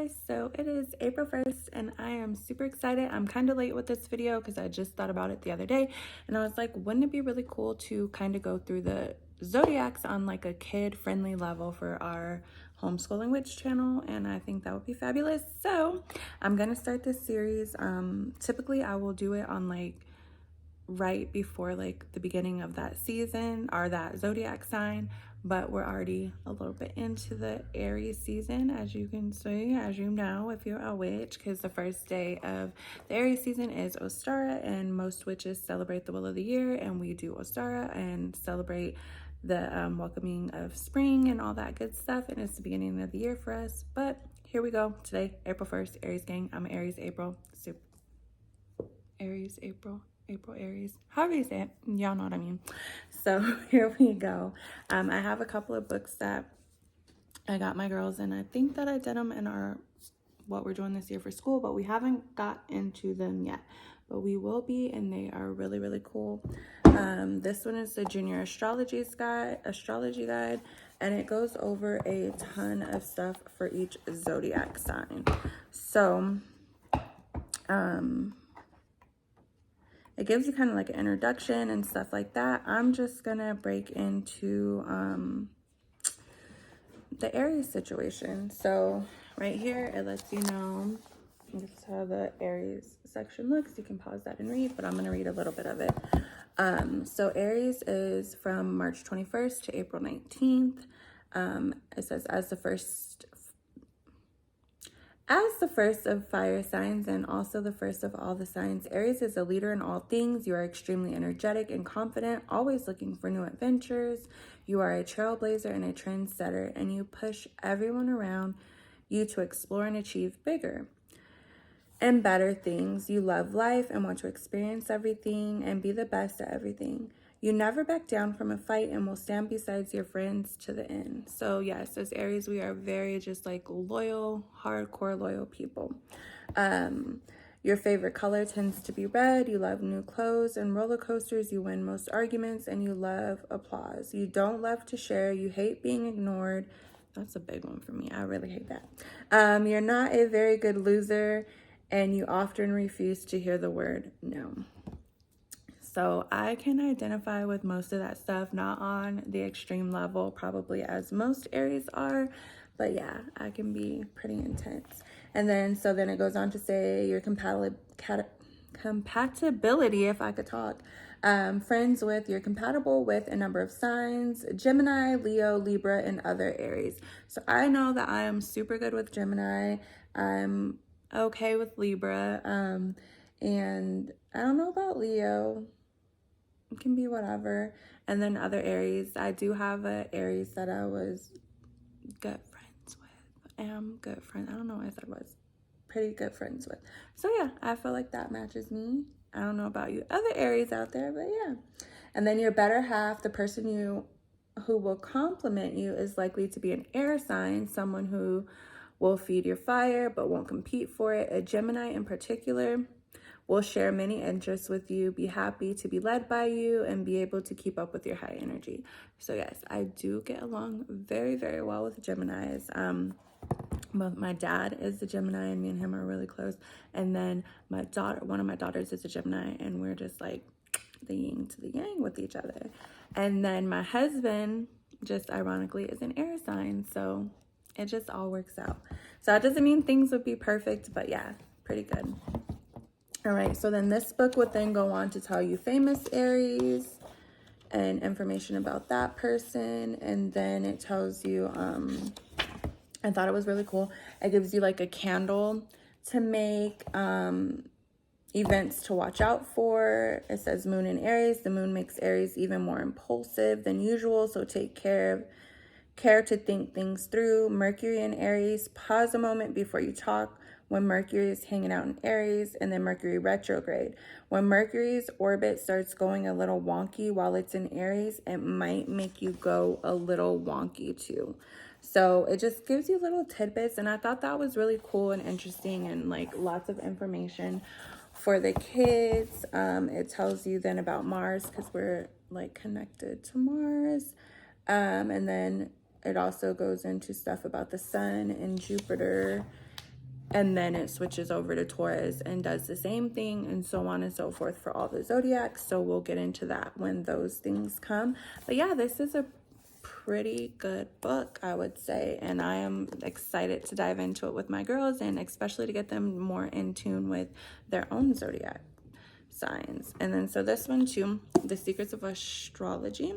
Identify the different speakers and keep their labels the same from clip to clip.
Speaker 1: guys, so it is April 1st and I am super excited. I'm kind of late with this video because I just thought about it the other day and I was like, wouldn't it be really cool to kind of go through the zodiacs on like a kid-friendly level for our homeschooling witch channel, and I think that would be fabulous. So I'm gonna start this series. Typically I will do it on like right before like the beginning of that season or that zodiac sign, but we're already a little bit into the Aries season, as you can see, as you know, if you're a witch, because the first day of the Aries season is Ostara, and most witches celebrate the will of the year, and we do Ostara and celebrate the welcoming of spring and all that good stuff, and it's the beginning of the year for us. But here we go today, April 1st, Aries gang. I'm Aries April. Aries April, Aries, however you say it, y'all know what I mean. So here we go. I have a couple of books that I got my girls, and I think that I did them in our what we're doing this year for school, but we haven't got into them yet, but we will be, and they are really cool. This one is the Junior Astrology Guide, and it goes over a ton of stuff for each zodiac sign. So it gives you kind of like an introduction and stuff like that. I'm just gonna break into the Aries situation. So right here, it lets you know, this is how the Aries section looks. You can pause that and read, but I'm gonna read a little bit of it. So Aries is from March 21st to April 19th. It says, as the first of fire signs and also the first of all the signs, Aries is a leader in all things. You are extremely energetic and confident, always looking for new adventures. You are a trailblazer and a trendsetter, and you push everyone around you to explore and achieve bigger and better things. You love life and want to experience everything and be the best at everything. You never back down from a fight and will stand beside your friends to the end. So yes, as Aries, we are very just like loyal, hardcore loyal people. Your favorite color tends to be red. You love new clothes and roller coasters. You win most arguments, and you love applause. You don't love to share. You hate being ignored. That's a big one for me. I really hate that. You're not a very good loser, and you often refuse to hear the word no. So I can identify with most of that stuff, not on the extreme level, probably as most Aries are, but yeah, I can be pretty intense. And then, so then it goes on to say your compatibility, if I could talk, friends with, you're compatible with a number of signs: Gemini, Leo, Libra, and other Aries. So I know that I am super good with Gemini. I'm okay with Libra, and I don't know about Leo. It can be whatever. And then other Aries, I do have a Aries that I was good friends with. I don't know if I was pretty good friends with. So yeah, I feel like that matches me. I don't know about you other Aries out there, but yeah. And then your better half, the person who will compliment you, is likely to be an air sign, someone who will feed your fire but won't compete for it. A Gemini in particular will share many interests with you, be happy to be led by you, and be able to keep up with your high energy. So yes, I do get along very well with Geminis. But my dad is a Gemini, and me and him are really close. And then one of my daughters is a Gemini, and we're just like the yin to the yang with each other. And then my husband, just ironically, is an air sign, so it just all works out. So that doesn't mean things would be perfect, but yeah, pretty good. All right, so then this book would then go on to tell you famous Aries and information about that person. And then it tells you, I thought it was really cool. It gives you like a candle to make, events to watch out for. It says Moon in Aries. The moon makes Aries even more impulsive than usual, so take care to think things through. Mercury in Aries, pause a moment before you talk when Mercury is hanging out in Aries. And then Mercury retrograde. When Mercury's orbit starts going a little wonky while it's in Aries, it might make you go a little wonky too. So it just gives you little tidbits, and I thought that was really cool and interesting, and like lots of information for the kids. It tells you then about Mars, because we're like connected to Mars. And then it also goes into stuff about the sun and Jupiter and then it switches over to Taurus and does the same thing, and so on and so forth for all the zodiacs. So we'll get into that when those things come. But yeah, this is a pretty good book, I would say, and I am excited to dive into it with my girls, and especially to get them more in tune with their own zodiac signs. And then so this one too, The Secrets of Astrology.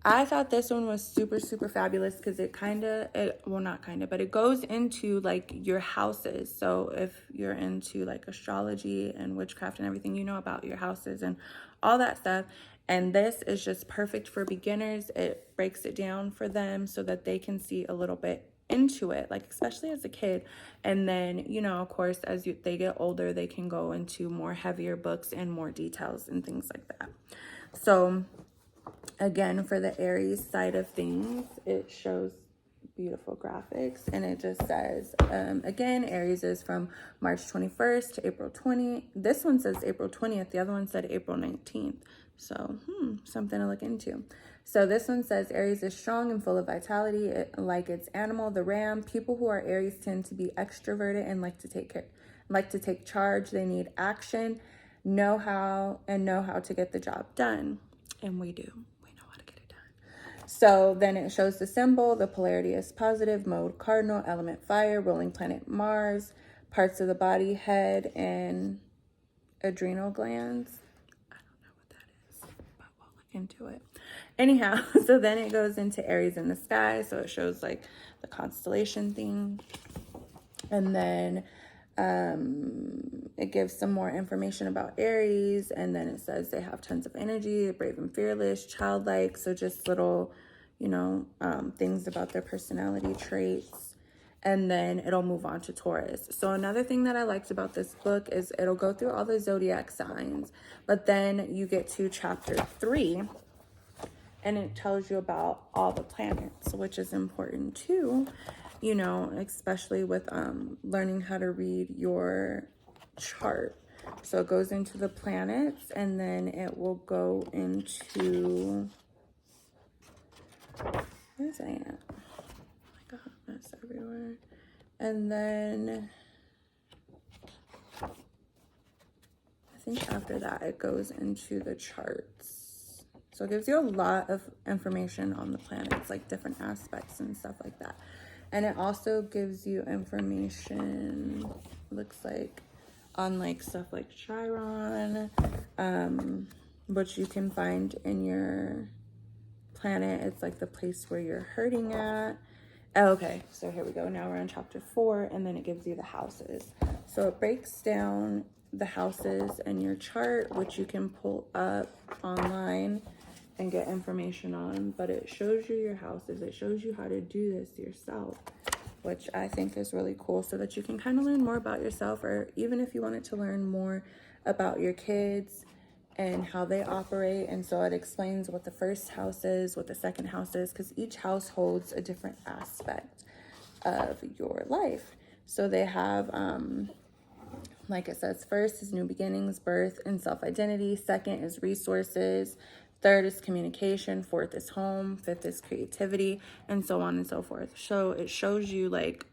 Speaker 1: I thought this one was super, super fabulous because it but it goes into like your houses. So if you're into like astrology and witchcraft and everything, you know about your houses and all that stuff. And this is just perfect for beginners. It breaks it down for them so that they can see a little bit into it, like especially as a kid. And then, you know, of course, as they get older, they can go into more heavier books and more details and things like that. So again, for the Aries side of things, it shows beautiful graphics, and it just says, again, Aries is from March 21st to April 20th. This one says April 20th. The other one said April 19th. So, something to look into. So this one says Aries is strong and full of vitality, like its animal, the ram. People who are Aries tend to be extroverted and like to take charge. They need action, know how to get the job done, and we do. So then it shows the symbol. The polarity is positive, mode cardinal, element fire, ruling planet Mars, parts of the body, head, and adrenal glands. I don't know what that is, but we'll look into it. Anyhow, so then it goes into Aries in the sky. So it shows like the constellation thing. And then it gives some more information about Aries, and then it says they have tons of energy, brave and fearless, childlike. So just little, you know, things about their personality traits. And then it'll move on to Taurus. So another thing that I liked about this book is it'll go through all the zodiac signs, but then you get to chapter 3, and it tells you about all the planets, which is important too, you know, especially with learning how to read your chart. So it goes into the planets, and then it will go into, where's that at? Oh my God, that's everywhere. And then I think after that it goes into the charts. So it gives you a lot of information on the planets, like different aspects and stuff like that. And it also gives you information, looks like, on like stuff like Chiron, which you can find in your planet. It's like the place where you're hurting at. Okay, so here we go. Now we're on chapter 4, and then it gives you the houses. So it breaks down the houses in your chart, which you can pull up online and get information on, but it shows you your houses. It shows you how to do this yourself, which I think is really cool, so that you can kind of learn more about yourself, or even if you wanted to learn more about your kids and how they operate. And so it explains what the first house is, what the second house is, because each house holds a different aspect of your life. So they have, like it says, first is new beginnings, birth, and self-identity. Second is resources. Third is communication. Fourth is home. Fifth is creativity, and so on and so forth. So it shows you like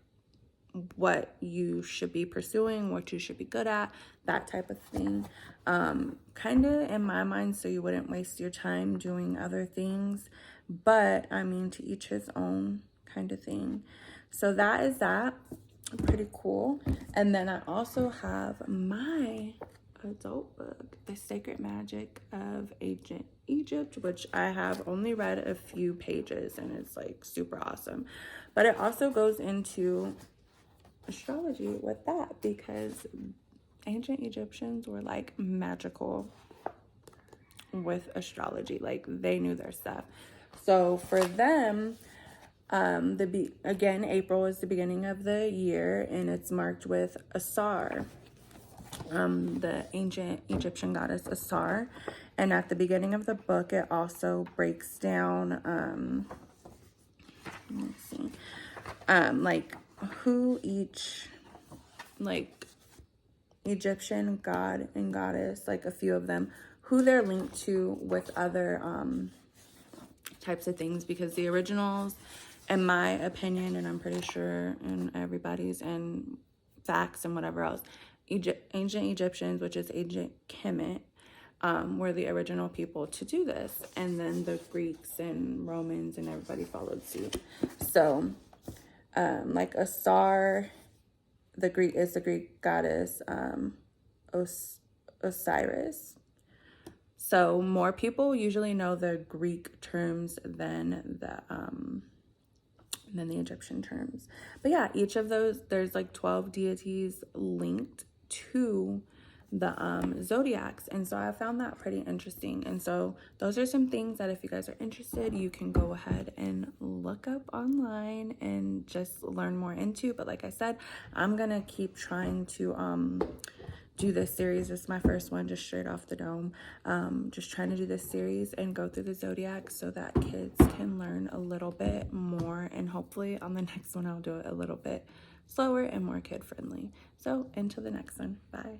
Speaker 1: what you should be pursuing, what you should be good at, that type of thing. Kind of in my mind, so you wouldn't waste your time doing other things. But I mean, to each his own kind of thing. So that is that. Pretty cool. And then I also have my adult book, The Sacred Magic of Ancient Egypt, which I have only read a few pages, and it's like super awesome. But it also goes into astrology with that, because ancient Egyptians were like magical with astrology. Like they knew their stuff. So for them, again, April is the beginning of the year, and it's marked with Asar, the ancient Egyptian goddess Asar. And at the beginning of the book, it also breaks down, let me see, like who each, like Egyptian god and goddess, like a few of them, who they're linked to with other types of things, because the originals, in my opinion, and I'm pretty sure in everybody's, and facts and whatever else. Ancient Egyptians, which is ancient Kemet, were the original people to do this. And then the Greeks and Romans and everybody followed suit. So, like a star, the Greek goddess Osiris. So more people usually know the Greek terms than the Egyptian terms. But yeah, each of those, there's like 12 deities linked to the zodiacs, and so I found that pretty interesting. And so those are some things that if you guys are interested, you can go ahead and look up online and just learn more into. But like I said, I'm gonna keep trying to do this series. This is my first one, just straight off the dome. Just trying to do this series and go through the zodiac so that kids can learn a little bit more, and hopefully on the next one I'll do it a little bit slower and more kid friendly. So until the next one, bye.